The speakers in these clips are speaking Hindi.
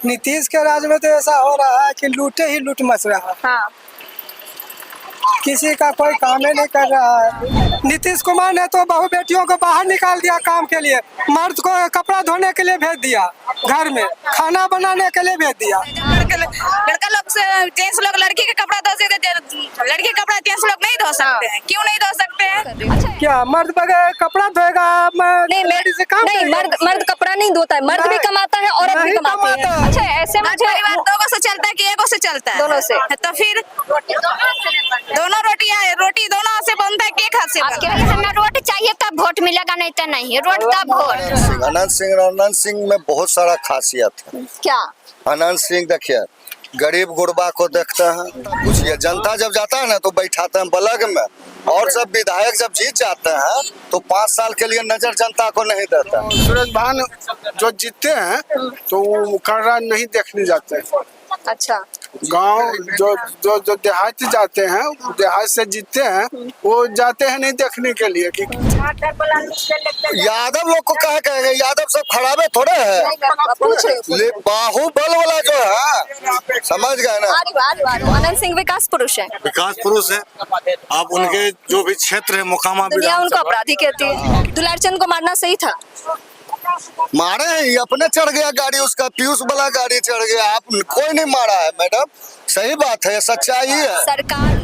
नीतीश के राज में तो ऐसा हो रहा है कि लूटे ही लूट मच रहा है। हाँ। किसी का कोई काम ही नहीं कर रहा है। नीतीश कुमार ने तो बहू बेटियों को बाहर निकाल दिया काम के लिए, मर्द को कपड़ा धोने के लिए भेज दिया, घर में खाना बनाने के लिए भेज दिया। लड़का लोग से जेंट्स लोग लड़की का कपड़ा धो सकते हैं, लड़की का कपड़ा जेंट्स लोग नहीं धो सकते हैं। क्यों नहीं धो सकते हैं? अच्छा, क्या मर्द बगैर कपड़ा धोएगा? नहीं मर्द कपड़ा नहीं धोता है, मर्द भी कमाता है, औरत भी कमाती है। अच्छा, ऐसे मुझे परिवार दो से चलता है कि एक से चलता है? दोनों से। तो फिर दोनों रोटी दोनों से बनता है, के हाथ से बनता है? हमें रोटी चाहिए तब वोट मिलेगा, नहीं तो नहीं रोट तब वोट। अनंत सिंह में बहुत सारा खासियत है। क्या? अनंत सिंह देखिए, गरीब गुरबा को देखते हैं, पूछिए जनता जब जाता है ना तो बैठाते हैं बलग में, और सब विधायक जब जीत जाते हैं तो 5 साल के लिए नजर जनता को नहीं देता। सूरज भान जो जीतते हैं तो वो कर्रा नहीं देखने जाते हैं। अच्छा, गांव जो देहात जाते हैं, देहात से जीतते हैं, वो जाते हैं नहीं देखने के लिए कि यादव लोग को कहा कहेंगे, यादव सब खराबे थोड़े है। बाहुबल वाला जो है, समझ गए ना। अनंत सिंह विकास पुरुष है। विकास पुरुष है। आप उनके जो भी क्षेत्र है मोकामा, दुनिया उनको अपराधी कहती है। दुलारचंद को मारना सही था? मारे हैं, अपने चढ़ गया गाड़ी, उसका पीयूष वाला गाड़ी चढ़ गया। आप कोई नहीं मारा है मैडम, सही बात है, सच्चाई है। सरकार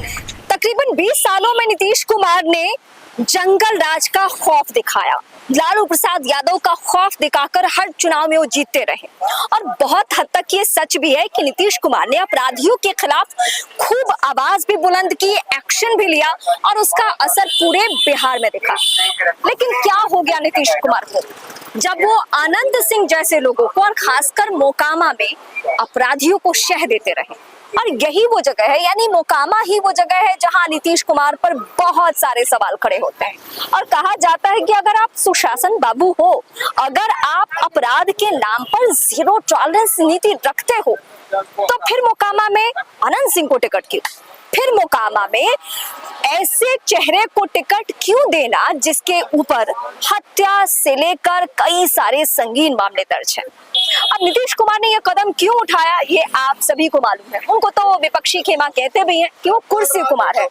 तकरीबन 20 सालों में नीतीश कुमार ने जंगल राज का खौफ दिखाया, लालू प्रसाद यादव का खौफ दिखाकर हर चुनाव में वो जीतते रहे। और बहुत हद तक ये सच भी है कि नीतीश कुमार ने अपराधियों के खिलाफ खूब आवाज भी बुलंद की, एक्शन भी लिया, और उसका असर पूरे बिहार में दिखा। लेकिन क्या हो गया नीतीश कुमार को जब वो आनंद सिंह जैसे लोगों को, और खासकर मोकामा में अपराधियों को शह देते रहे। और यही वो जगह है, यानी मोकामा ही वो जगह है जहां नीतीश कुमार पर बहुत सारे सवाल खड़े होते हैं। और कहा जाता है कि अगर आप सुशासन बाबू हो, अगर आप अपराध के नाम पर जीरो टॉलरेंस नीति रखते हो, तो फिर मोकामा में अनंत सिंह को टिकट क्यों? फिर मोकामा में ऐसे चेहरे को टिकट क्यों देना जिसके ऊपर हत्या से लेकर कई सारे संगीन मामले दर्ज हैं? अब नीतीश कुमार ने यह कदम क्यों उठाया, ये आप सभी को मालूम है। उनको तो विपक्षी खेमा कहते भी हैं कि वो कुर्सी कुमार है।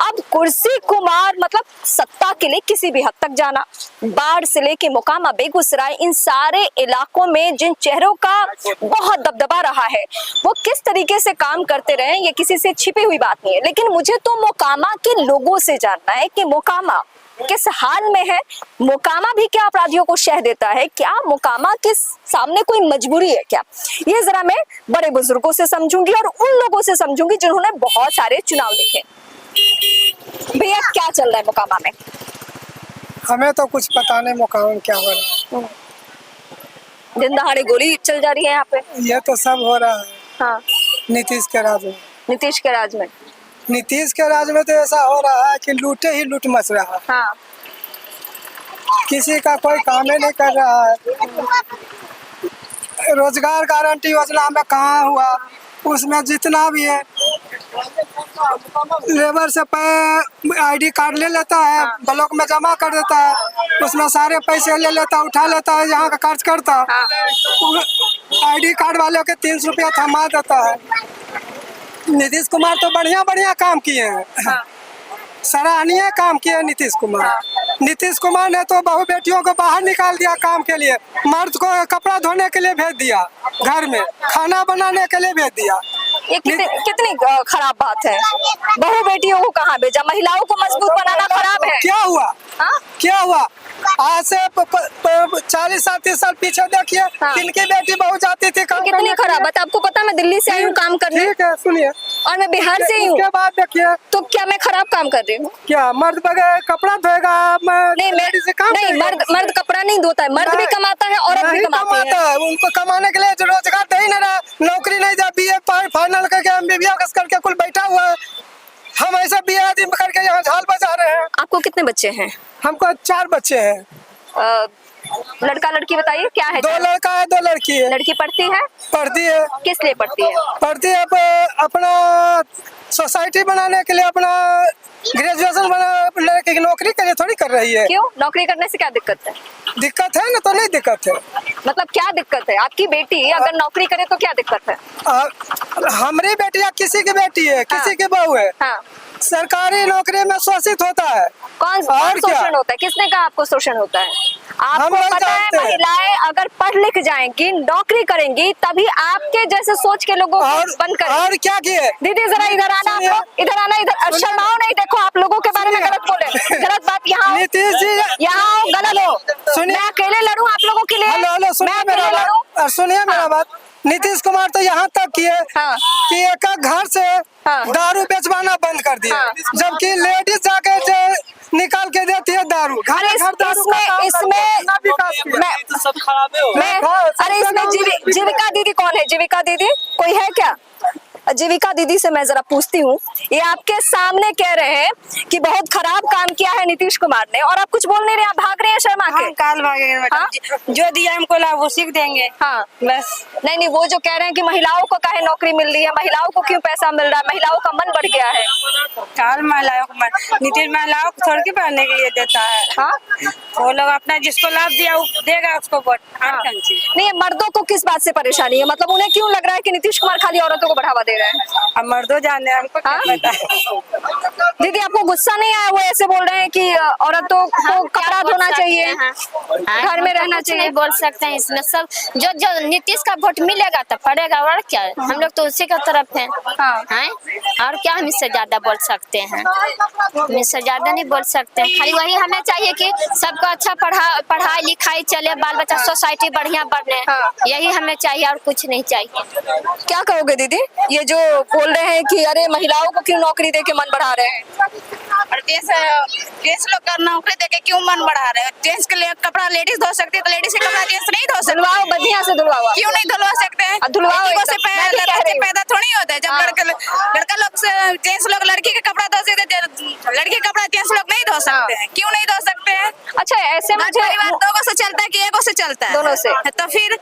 अब कुर्सी कुमार मतलब सत्ता के लिए किसी भी हद तक जाना। बाढ़ से लेके मोकामा, बेगूसराय, इन सारे इलाकों में जिन चेहरों का बहुत दबदबा रहा है, वो किस तरीके से काम करते रहे, ये किसी से छिपी हुई बात नहीं है। लेकिन मुझे तो मोकामा के लोगों से जानना है कि मोकामा किस हाल में है। मोकामा भी क्या अपराधियों को शह देता है? क्या मोकामा के सामने कोई मजबूरी है क्या? ये जरा मैं बड़े बुजुर्गों से समझूंगी और उन लोगों से समझूंगी जिन्होंने बहुत सारे चुनाव देखे। भैया, क्या चल रहा है मोकामा में? हमें तो कुछ पता नहीं मोकामा में क्या हो रहा है। दिन दहाड़े गोली चल जा रही है यहाँ पे। ये तो सब हो रहा है। हाँ, नीतीश के राज में। नीतीश के राज में। नीतीश के राज में तो ऐसा हो रहा है कि लूटे ही लूट मच रहा है। हाँ। किसी का कोई काम ही नहीं कर रहा है। रोजगार गारंटी योजना में कहाँ हुआ? उसमें जितना भी है लेबर से आईडी कार्ड ले लेता है, ब्लॉक में जमा कर देता है, उसमें सारे पैसे ले लेता, उठा लेता है, यहाँ का खर्च करता। आईडी कार्ड वाले के 300 रुपया थमा देता है। नीतीश कुमार तो बढ़िया काम किए हैं, सराहनीय काम किए नीतीश कुमार। नीतीश कुमार ने तो बहू बेटियों को बाहर निकाल दिया काम के लिए, मर्द को कपड़ा धोने के लिए भेज दिया, घर में खाना बनाने के लिए भेज दिया। ये कितनी खराब बात है। बहू बेटियों को कहाँ भेजा? महिलाओं को मजबूत बनाना खराब है। क्या हुआ? हाँ? क्या हुआ? आज से 40 साल 30 साल पीछे देखिए, इनकी बेटी बहू जाती थी काम कितनी करने के खराब लिए। बात। आपको पता मैं दिल्ली से आई हूँ काम करने। ठीक है, सुनिए। और मैं बिहार से ही हूँ। उसके बाद देखिए, तो क्या मैं खराब काम कर रही हूँ? क्या मर्द बगैर कपड़ा धोएगा? नहीं, मर्द कपड़ा नहीं धोता है, मर्द भी कमाता है, औरत भी कमाती है। उनको कमाने के लिए रोजगार दे ही नहीं रहा, नौकरी नहीं जा, BA फाइनल करके MBBS करके कुल बैठा हुआ है। हम ऐसे BA आदमी करके यहाँ झाल बजा रहे हैं। आपको कितने बच्चे हैं? हमको 4 बच्चे हैं। लड़का लड़की बताइए क्या है? 2 लड़का है 2 लड़की है। लड़की पढ़ती है? पढ़ती है। किस लिए पढ़ती है? पढ़ती है अपना सोसाइटी बनाने के लिए, अपना ग्रेजुएशन बना की नौकरी के लिए थोड़ी कर रही है। क्यों? नौकरी करने से क्या दिक्कत है? दिक्कत है ना, तो नहीं दिक्कत है। मतलब क्या दिक्कत है? आपकी बेटी अगर नौकरी करे तो क्या दिक्कत है? हमारी बेटी या किसी की बेटी है, किसी की बहू है, हाँ। सरकारी नौकरी में शोषित होता है। कौन और क्या? शोषण होता है? किसने कहा आपको शोषण होता है? हम आपको लोग पता है जानते हैं। महिलाएं अगर पढ़ लिख जाएंगी, नौकरी करेंगी, तभी आपके जैसे सोच के लोगों को बंद करें। और क्या किए? दीदी जरा इधर आना, आप लोग इधर आना, इधर शर्माओ नहीं। देखो आप लोगों के बारे में गलत बोले, गलत बात यहाँ नीतीश जी यहाँ आओ, गलत हो। सुनिए। मैं अकेले लड़ूं आप लोगों के लिए? हेलो हेलो, सुनिए मैं मेरा अकेले लड़ूं? बात, सुनिए मेरा बात। नीतीश कुमार तो यहाँ तक किए हाँ। कि एक घर से हाँ। दारू बेचवाना बंद कर दिया, हाँ। जबकि लेडीज जाके जो निकाल के देती है दारू। अरे इसमें जीविका दीदी कौन है? जीविका दीदी कोई है क्या? जीविका दीदी से मैं जरा पूछती हूँ। ये आपके सामने कह रहे हैं कि बहुत खराब काम किया है नीतीश कुमार ने, और आप कुछ बोल नहीं रहे, आप भाग रहे हैं शर्मा के। काल भागेंगे मैडम। हाँ? जो दिया हमको लाभ वो सीख देंगे। हाँ बस। नहीं, वो जो कह रहे हैं कि महिलाओं को काहे नौकरी मिल रही है, महिलाओं को क्यों पैसा मिल रहा है, महिलाओं का मन बढ़ गया है। काल महिलाओं को नीतीश महिलाओं को थोड़ी पढ़ने के लिए देता है। हाँ? वो लोग अपना जिसको लाभ दिया वो देगा उसको वोट। हाँ। नहीं, मर्दों को किस बात से परेशानी है? मतलब उन्हें क्यों लग रहा है कि नीतीश कुमार खाली औरतों को बढ़ावा दे रहे हैं? अब मर्दों जाने हमको क्या हाँ? पता है। दीदी आपको गुस्सा नहीं आया? वो ऐसे बोल रहे हैं कि औरतों को कपड़ा धोना चाहिए, घर में रहना कुछ चाहिए। नहीं बोल सकते हैं इसमें। सब जो नीतीश का वोट मिलेगा तो पड़ेगा, और क्या है? हम लोग तो उसी का तरफ हैं। हाँ। हैं? और क्या हम इससे ज्यादा बोल सकते हैं? हम इससे ज्यादा नहीं बोल सकते हैं। खाली वही हमें चाहिए कि सबको अच्छा पढ़ाई लिखाई चले, बाल बच्चा सोसाइटी बढ़िया बने। हाँ। यही हमें चाहिए और कुछ नहीं चाहिए। क्या कहोगे दीदी? ये जो बोल रहे हैं कि अरे महिलाओं को क्यों नौकरी दे के मन बढ़ा रहे हैं? और जेंट्स लोग का नौकरी देके क्यों मन बढ़ा रहे हैं? जेंट्स के लिए कपड़ा लेडीज धो सकती है तो लेडीज के कपड़ा जेंट्स नहीं धो सकते। धुलवाओ, बढ़िया से धुलवाओ। क्यों नहीं धुलवा सकते हैं? धुलवाओ लड़की को से एकदम। मैं भी कह रही हूँ। पैदा थोड़ी होता है। जब हाँ। लड़का लोग से जेंट्स लोग लड़की के कपड़ा धो सकते हैं, लड़की का कपड़ा जेंट्स लोग नहीं धो सकते हैं। क्यों नहीं धो सकते हैं? अच्छा, ऐसे घर मुझे परिवार 2 से चलता है कि 1 से चलता है? दोनों से। तो फिर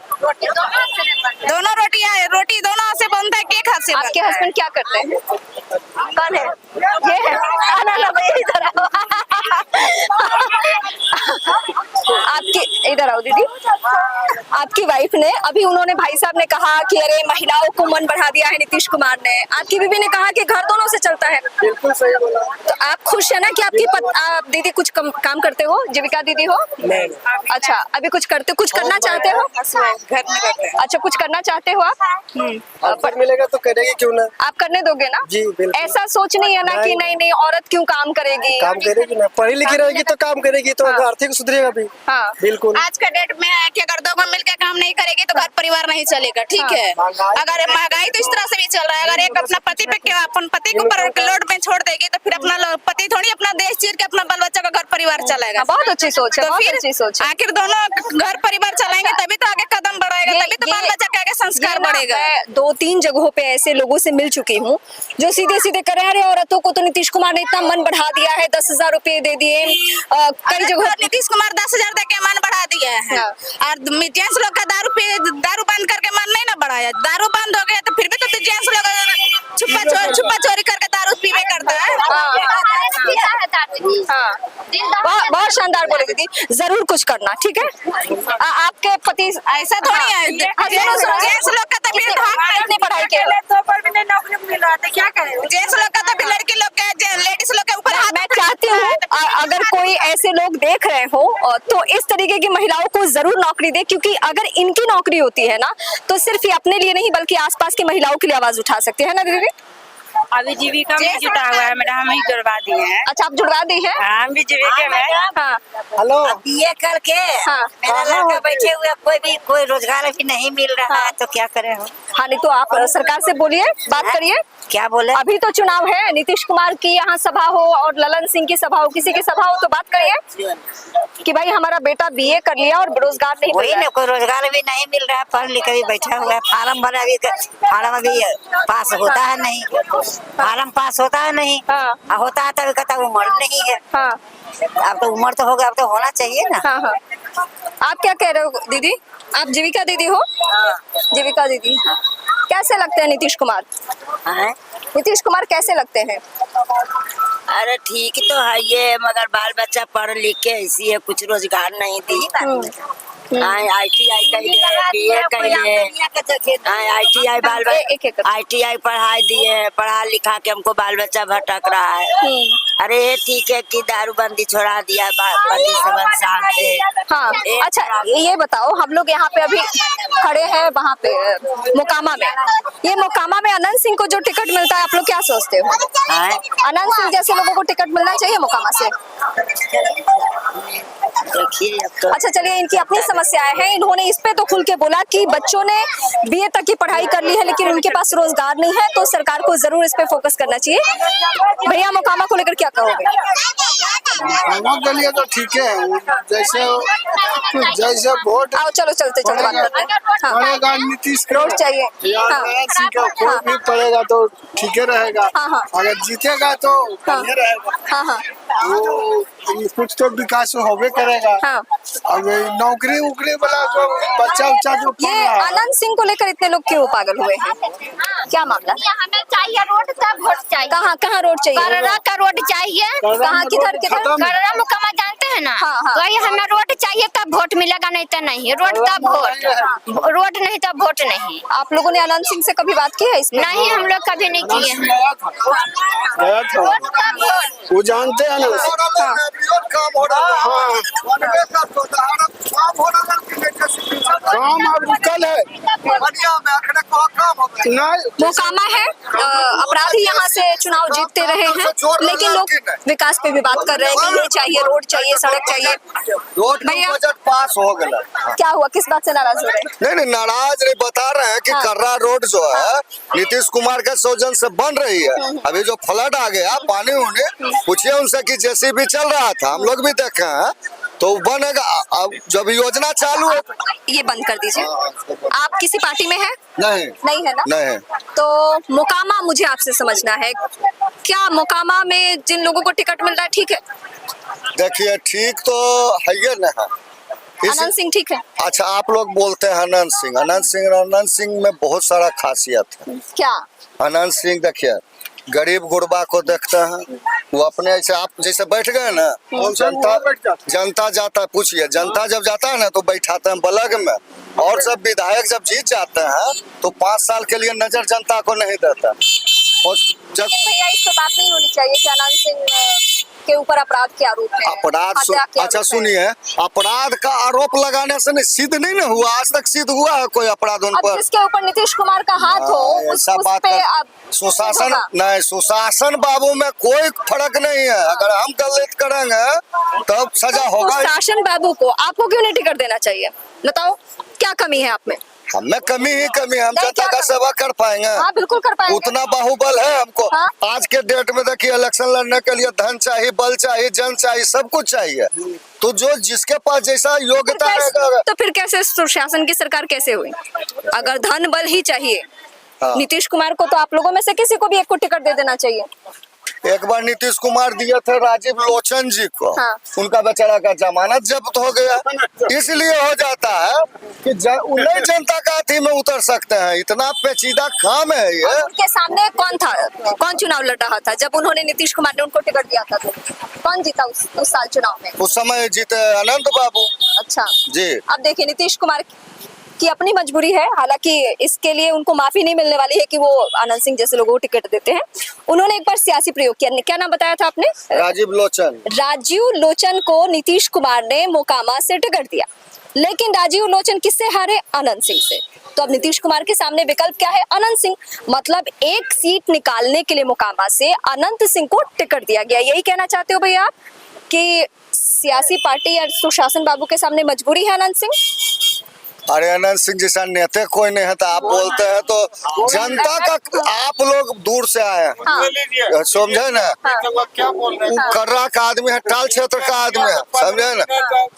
दोनों रोटी दोनों हाथ से बनता है, एक हाथ से बनता आपके है। हस्बैंड क्या करते हैं? कौन है? ये है? ना भैया इधर आओ। आपकी इधर आओ दीदी। आपकी वाइफ ने अभी, उन्होंने, भाई साहब ने कहा कि अरे महिलाओं को मन बढ़ा दिया है नीतीश कुमार ने। आपकी बीवी ने कहा कि घर दोनों से चलता है। बिल्कुल सही बोला। तो आप खुश है ना कि आपकी आप दीदी कुछ काम करते हो? जीविका दीदी हो? नहीं। अच्छा, अभी कुछ करना चाहते हो? घर में रहते हैं। अच्छा, कुछ करना चाहते हो आप? पर मिलेगा तो करेगी क्यों ना? आप करने दोगे ना? जी बिल्कुल। ऐसा सोच नहीं है ना कि नहीं औरत क्यों काम करेगी? काम करेगी ना, पढ़ी लिखी रहेगी तो काम करेगी, तो हाँ। आर्थिक सुधरेगा भी। हाँ। बिल्कुल। आज का डेट में है कि अगर 2 मिलकर काम नहीं करेगी तो घर परिवार नहीं चलेगा। ठीक है? अगर महंगाई तो इस तरह से भी चल रहा है। अगर एक अपना पति पे अपन पति को ऊपर लोड में छोड़ देगी तो फिर अपना पति थोड़ी अपना देश चीर के अपना बाल बच्चा का घर परिवार चलाएगा। बहुत अच्छी सोच है, तो बहुत फिर अच्छी सोच है। आखिर दोनों घर परिवार चलाएंगे तभी तो आगे कदम बढ़ाएगा, तभी तो बाल बच्चा के आगे संस्कार बढ़ेगा। मैं 2-3 जगहों पे ऐसे लोगों से मिल चुकी हूँ जो सीधे सीधे कह रहे हैं अरे औरतों को तो नीतीश कुमार ने इतना मन बढ़ा दिया है, 10,000 रुपए दे दिए। कई जगहों नीतीश कुमार 10,000 तक के मन बढ़ा दिया है। हाँ। और जेंट्स लोग का दारू बंद करके मन नहीं ना बढ़ाया। दारू बंद हो गया तो फिर भी तो जेंट्स लोग छुपा चोरी करके दारू पीवे करता है। हाँ, बहुत शानदार बोले दीदी। जरूर कुछ करना, ठीक है? आपके पति ऐसा थोड़ी है। जेंट्स लोग का तो इतनी पढ़ाई के नौकरी मिल रहा है, क्या करें? जेंट्स लोग का तो लड़की लोग का, लेडीज लोग के ऊपर हाथ। मैं चाहती हूँ अगर कोई ऐसे लोग देख रहे हो तो इस तरीके की महिलाओं को जरूर नौकरी दे, क्योंकि अगर इनकी नौकरी होती है ना तो सिर्फ ये अपने लिए नहीं बल्कि आसपास की महिलाओं के लिए आवाज उठा सकती है ना दीदी? अभी जीविका में जुटा हुआ है मैडम, हम ही जुड़वा दिए हैं। अच्छा, आप जुड़वा दी है? हम भी जीविका में। हाँ। हेलो। ये करके हाँ। मेरा लड़का बैठे हुए कोई रोजगार भी नहीं मिल रहा है, तो क्या करें हम? हाँ, नहीं तो आप सरकार से बोलिए, बात करिए। क्या बोले? अभी तो चुनाव है, नीतीश कुमार की यहाँ सभा हो और ललन सिंह की सभा हो, किसी की सभा हो तो बात करिए कि भाई हमारा बेटा BA कर लिया और बेरोजगार नहीं वही ना, कोई रोजगार भी नहीं मिल रहा है, पढ़ लिख भी बैठा हुआ है। फार्म भरा भी, फार्म अभी पास होता है नहीं, फार्म पास होता है नहीं। हाँ। होता है तभी कहता उम्र नहीं है। हाँ। अब तो उम्र तो हो गया, अब तो होना चाहिए ना। हाँ। आप क्या कह रहे हो दीदी? आप जीविका दीदी हो? जीविका दीदी, कैसे लगते हैं नीतीश कुमार? नीतीश कुमार कैसे लगते हैं? अरे ठीक तो है ये, मगर बाल बच्चा पढ़ लिख के ऐसी है, कुछ रोजगार नहीं दी। ITI ITI बाल ITI पढ़ाई दिए, पढ़ा लिखा के हमको बाल बच्चा भटक रहा है। अरे ठीक है कि दारूबंदी छोड़ा दिया पति संबंध से। हाँ, अच्छा ये बताओ, हम लोग यहाँ पे अभी खड़े हैं वहाँ पे मोकामा में। ये मोकामा में अनंत सिंह को जो टिकट मिलता है, आप लोग क्या सोचते हो? अनंत सिंह जैसे लोगों को टिकट मिलना चाहिए मोकामा से? देखिए तो अच्छा चलिए, इनकी अपनी समस्याएं हैं। इन्होंने इस पे तो खुल के बोला कि बच्चों ने BA तक की पढ़ाई कर ली है लेकिन उनके पास रोजगार नहीं है, तो सरकार को जरूर इस पे फोकस करना चाहिए। भैया मोकामा को लेकर क्या कहोगे? हम के लिए तो ठीक है, जैसे वोट आओ चलो चलते चलते बात करते हैं। हाँ, पड़ेगा नीतीश का रोड चाहिए। या हाँ। नया सिंह का कोई भी पड़ेगा तो ठीक है रहेगा। हाँ, हाँ। अगर जीतेगा तो बढ़िया रहेगा। हाँ हाँ वो कुछ तो विकास होबे करेगा। हाँ। अब नौकरी उकरी वाला जो बच्चा उच्चा जो पढ़ ये रहा है, अनंत सिंह को लेकर इतने लोग क्यों पागल हुए हैं? क्या मामला? हमें चाहिए रोड, तब वोट चाहिए। कहाँ कहाँ रोड चाहिए? कररा का रोड चाहिए। कहाँ किधर किधर? खत्म है। कररा मुकामा जानते हैं ना? हाँ, हाँ। वही हमें रोड चाहिए, तब वोट मिलेगा, नहीं तो नहीं। रोड तब वोट, रोड नहीं तब वोट नहीं। आप लोगों ने अनंत सिंह से कभी बात की है इसमें? नहीं, हम लोग कभी नहीं किए हैं। गया था वो जानते हैं ना। काम हो रहा है। काम अब कल है नहीं। मोकामा है, अपराधी यहाँ से चुनाव जीतते रहे हैं, लेकिन लोग विकास पे भी बात कर रहे हैं कि ये चाहिए, रोड चाहिए, सड़क चाहिए। रोड भैया बजट पास हो गया। क्या हुआ, किस बात से नाराज हो रहे हैं? नहीं नहीं नाराज नहीं, बता रहे हैं कि हाँ। कर्रा रोड जो है नीतीश कुमार के सौजन से बन रही है। अभी जो फ्लड आ गया पानी होने, पूछिए उनसे कि JCB चल रहा था, हम लोग भी देखे हैं, तो बनेगा। अब जब योजना चालू है ये बंद कर दीजिए। आप किसी पार्टी में हैं? नहीं नहीं है ना? नहीं है। तो मोकामा मुझे आपसे समझना है, क्या मोकामा में जिन लोगों को टिकट मिल रहा है ठीक है? देखिए ठीक तो है ये ना है। अनंत सिंह ठीक है? अच्छा आप लोग बोलते हैं अनंत सिंह में बहुत सारा खासियत है। क्या? अनंत सिंह देखिए गरीब गुरबा को देखते हैं, वो अपने ऐसे आप जैसे बैठ गए ना, जनता जाता है, पूछिए जनता जब जाता है ना तो बैठाते हैं बलग में, और जब विधायक जब जीत जाते हैं तो 5 साल के लिए नजर जनता को नहीं देता। भैया इस पे बात नहीं होनी चाहिए कि अनंत सिंह के ऊपर अपराध के आरोप है। अपराध हत्या के अच्छा आरोप है। सुनिए, अपराध का आरोप लगाने से नहीं सिद्ध नहीं ना हुआ, आज तक सिद्ध हुआ है कोई अपराध उन अब पर? जिसके ऊपर नीतीश कुमार का हाथ हो उस बात पे कर, अब सुशासन होगा। नहीं, सुशासन बाबू में कोई फर्क नहीं है। अगर हम गलत करेंगे तब सजा होगा। शासन बाबू को आपको क्यों नहीं टिकट देना चाहिए? बताओ क्या कमी है आप में? हमें कमी ही कमी है, हम नहीं, जनता क्या का कमी? सेवा कर पाएंगे? हाँ बिल्कुल कर पाएंगे। उतना बाहुबल है हमको। हाँ? आज के डेट में देखिए इलेक्शन लड़ने के लिए धन चाहिए, बल चाहिए, जन चाहिए, सब कुछ चाहिए। तो जो जिसके पास जैसा योग्यता है। तो फिर कैसे सुशासन की सरकार कैसे हुई? अगर धन बल ही चाहिए, हाँ। नीतीश कुमार को तो आप लोगों में से किसी को भी एक को टिकट दे देना चाहिए। एक बार नीतीश कुमार दिए थे राजीव लोचन जी को। हाँ। उनका बेचारा का जमानत जब्त हो गया, इसलिए हो जाता है कि उन्हें जनता का अथी में उतर सकते हैं। इतना पेचीदा काम है ये। और उनके सामने कौन था, कौन चुनाव लड़ रहा था जब उन्होंने नीतीश कुमार ने उनको टिकट दिया था? तो कौन जीता उस साल चुनाव में? उस समय जीते अनंत बाबू अच्छा जी। अब देखिए नीतीश कुमार की अपनी मजबूरी है, हालांकि इसके लिए उनको माफी नहीं मिलने वाली है कि वो आनंद सिंह जैसे लोगों को टिकट देते हैं। उन्होंने एक बार सियासी प्रयोग किया, क्या नाम बताया था आपने? राजीव लोचन को नीतीश कुमार ने मोकामा से टिकट दिया, लेकिन राजीव लोचन किससे हारे? अनंत सिंह से। तो अब नीतीश कुमार के सामने विकल्प क्या है? अनंत सिंह। मतलब एक सीट निकालने के लिए मोकामा से अनंत सिंह को टिकट दिया गया। यही कहना चाहते हो भैया आप कि सियासी पार्टी या सुशासन बाबू के सामने मजबूरी है अनंत सिंह? अरे अनंत सिंह जैसा नेता कोई नहीं है तो आप बोलते हैं तो जनता का आप लोग दूर से आए हैं समझे ना। क्या बोल रहे वो कर्रा का आदमी है, टाल क्षेत्र का आदमी है, समझे ना।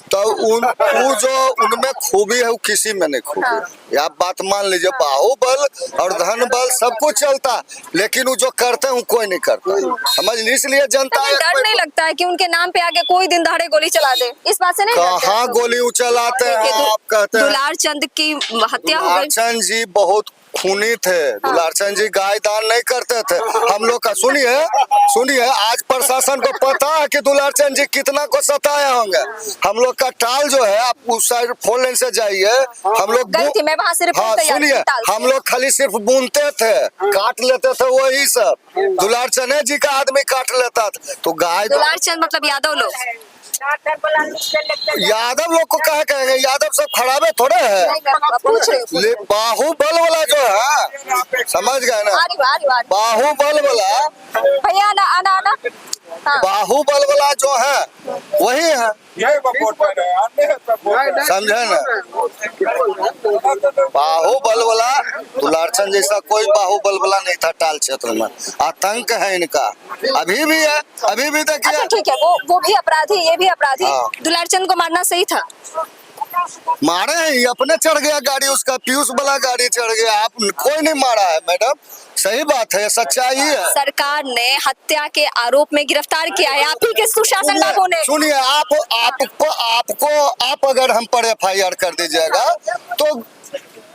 तो वो जो उनमें खूबी है वो किसी में नहीं खूबी है। आप बात मान लीजिए, बाहुबल और धन बल सब कुछ चलता, लेकिन वो जो करते हैं वो कोई नहीं करता, समझ लीजिए। इसलिए जनता डर नहीं लगता है कि उनके नाम पे आगे कोई दिन दहाड़े गोली चला दे? इस बात से नहीं डरते? कहाँ गोली चलाते हैं आप कहते हैं। दुलार चंद की हत्या हो गई। दुलारचंद जी बहुत खूनी थे। दुलारचंद जी गाय दान नहीं करते थे। हम लोग का सुनिए आज प्रशासन को पता है कि दुलारचंद जी कितना को सताए होंगे। हम लोग का टाल जो है, आप उस साइड 4 लेन से जाइए, हम लोग गई थी मैं वहाँ से रिपोर्ट हाँ तैयार की सुनिए, ताल से। हम लोग खाली सिर्फ बुनते थे, काट लेते थे वही सब। दुलारचंद जी का आदमी काट लेता था। तो गाय दुलार चंद मतलब यादव लोग। यादव लोग को कहा कहेंगे, यादव सब खराबे थोड़े है। पूछ रहे हो। बाहुबल वाला जो है, समझ गए ना, बाहुबल वाला भैया आना आना आना। हाँ। बाहुबल वाला जो है वही है, समझे ना। बाहुबल वाला दुलारचंद जैसा कोई बाहुबल वाला नहीं था टाल क्षेत्र में। आतंक है इनका, अभी भी है, अभी भी देखिए। अच्छा ठीक है, वो भी अपराधी, ये भी अपराधी। हाँ। दुलारचंद को मारना सही था? मारे हैं, ये अपने चढ़ गया गाड़ी, उसका पीयूष वाला गाड़ी चढ़ गया। आप कोई नहीं मारा है मैडम, सही बात है, सच्चाई है। सरकार ने हत्या के आरोप में गिरफ्तार किया है आप ही के सुशासन बाबू ने। सुनिए, आप अगर हम पर FIR कर दीजिएगा तो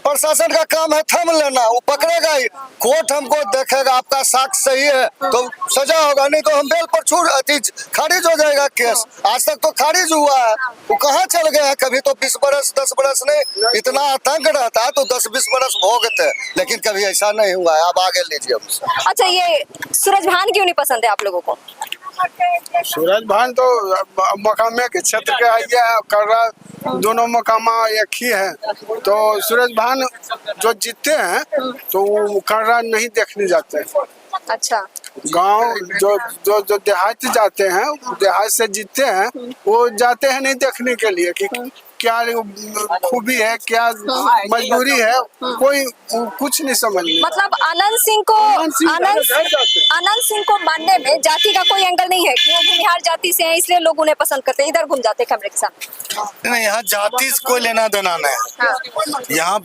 प्रशासन का काम है थम लेना, वो पकड़ेगा ही। कोर्ट हमको देखेगा आपका साक्ष्य सही है तो सजा होगा, नहीं तो हम बेल पर खारिज हो जाएगा केस। आज तक तो खारिज हुआ है, वो कहाँ चल गया है। कभी तो 20 बरस 10 बरस नहीं, इतना आतंक रहता है तो 10-20 बरस भोगते, लेकिन कभी ऐसा नहीं हुआ है। आप आगे लीजिए। अच्छा, ये सूरज भान क्यों नहीं पसंद है आप लोगों को? सूरज भान तो मकामे के क्षेत्र के है, कर्रा दोनों मकामा एक ही है। तो सूरज भान जो जीतते हैं तो वो कर्रा नहीं देखने जाते हैं। अच्छा, गांव जो देहात जाते हैं, देहात से जीतते हैं, वो जाते हैं नहीं देखने के लिए कि क्या खूबी है, क्या मजबूरी है, कोई कुछ नहीं समझ में। मतलब आनंद सिंह को मानने में जाति का कोई एंगल नहीं है कि वो बिहार जाति से हैं इसलिए लोग उन्हें पसंद करते हैं, इधर घूम जाते हैं कैमरे के सामने। नहीं, यहाँ जाति से कोई लेना देना नहीं। यहाँ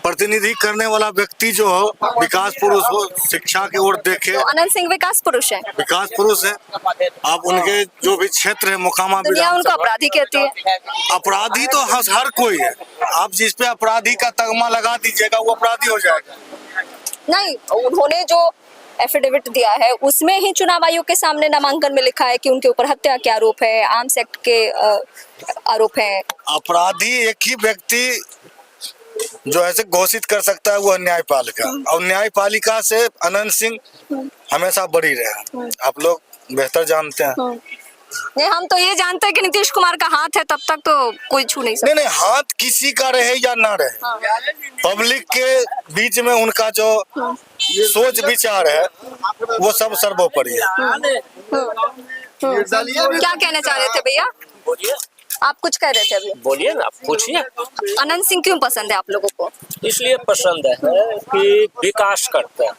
प्रतिनिधि करने वाला व्यक्ति जो हो, विकास पुरुष हो, शिक्षा की ओर देखे। तो आनंद सिंह विकास पुरुष है? विकास पुरुष है। आप उनके जो भी क्षेत्र है, मुकामा दुनिया उनको अपराधी कहती है। अपराधी तो हर कोई है। आप जिस पे अपराधी का तगमा लगा दीजिएगा वो अपराधी हो जाएगा। नहीं, उन्होंने जो एफिडेविट दिया है उसमें ही चुनाव आयोग के सामने नामांकन में लिखा है कि उनके ऊपर हत्या के आरोप है, आर्म्स एक्ट के आरोप है। अपराधी एक ही व्यक्ति जो ऐसे घोषित कर सकता है, वो न्यायपालिका, और न्यायपालिका से अनंत सिंह हमेशा बड़ी रहे। आप लोग बेहतर जानते हैं। नहीं, हम तो ये जानते हैं कि नीतीश कुमार का हाथ है, तब तक तो कोई छू नहीं सकता। नहीं, हाथ किसी का रहे या ना रहे, पब्लिक के बीच में उनका जो सोच विचार है वो सब सर्वोपरि है। क्या कहना चाह रहे थे भैया? आप कुछ कह रहे थे अभी? बोलिए ना, पूछिए। अनंत सिंह क्यों पसंद है आप लोगों को? इसलिए पसंद है कि विकास करते हैं।